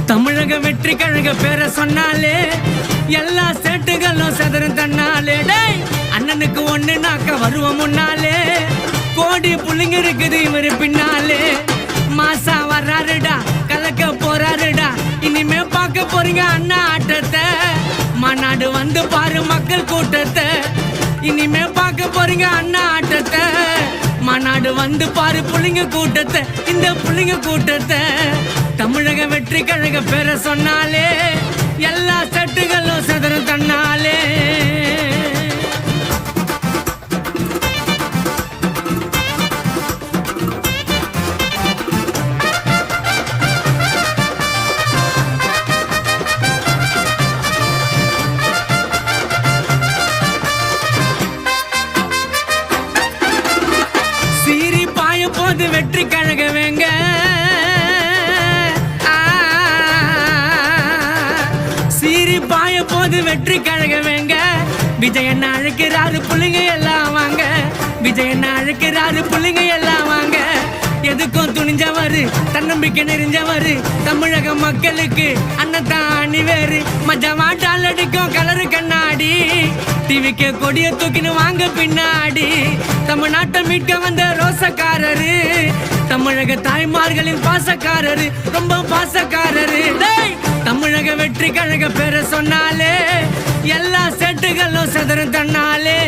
தமிழக வெற்றி கழக பேரை சொன்னாலே எல்லா சேட்டுகளும் சதறும் தன்னாலே. டேய் அண்ணனுக்கு ஒண்ணு நாக்க வருவோம் முன்னாலே, கோடி புள்ளிங்க இருக்குது இவரு பின்னாலே. மாசா வர்றாருடா, கலக்க போறாருடா, இனிமே பார்க்க போறீங்க அண்ணா ஆட்டத்தை. மாநாடு வந்து பாரு மக்கள் கூட்டத்தை, இனிமே பார்க்க போறீங்க அண்ணா ஆட்டத்தை. மாநாடு வந்து பாரு புள்ளிங்க கூட்டத்தை, இந்த புள்ளிங்க கூட்டத்தை. தமிழக வெற்றி கழக பேரை சொன்னாலே எல்லா சட்டுகளும் சதறும் தன்னாலே. சீரி பாய போது வெற்றி கழக வேங்க, சீரி பாய போது வெற்றி கழக வேங்க. விஜயண்ணா அழைக்கிறாரு புள்ளிங்க எல்லாம் வாங்க, விஜயண்ணா அழைக்கிறாரு புள்ளிங்க எல்லாம் வாங்க. எதுக்கும் துணிஞ்சவரு, தன்னம்பிக்கை நெறிஞ்சவரு, தமிழக மக்களுக்கு அண்ணத்தான் அணிவேறு. மஜா மாட்டால் அடிக்கும் கலரு கண்ணாடி, டிவிக்கு கொடிய தூக்கின்னு வாங்க பின்னாடி. தமிழ்நாட்டை மீட்க வந்த ரோசக்காரரு, தமிழக தாய்மார்களின் பாசக்காரரு, ரொம்ப பாசக்காரரு. தமிழக வெற்றி கழக பேரை சொன்னாலே எல்லா செட்டுகளும் சதறும் தன்னாலே.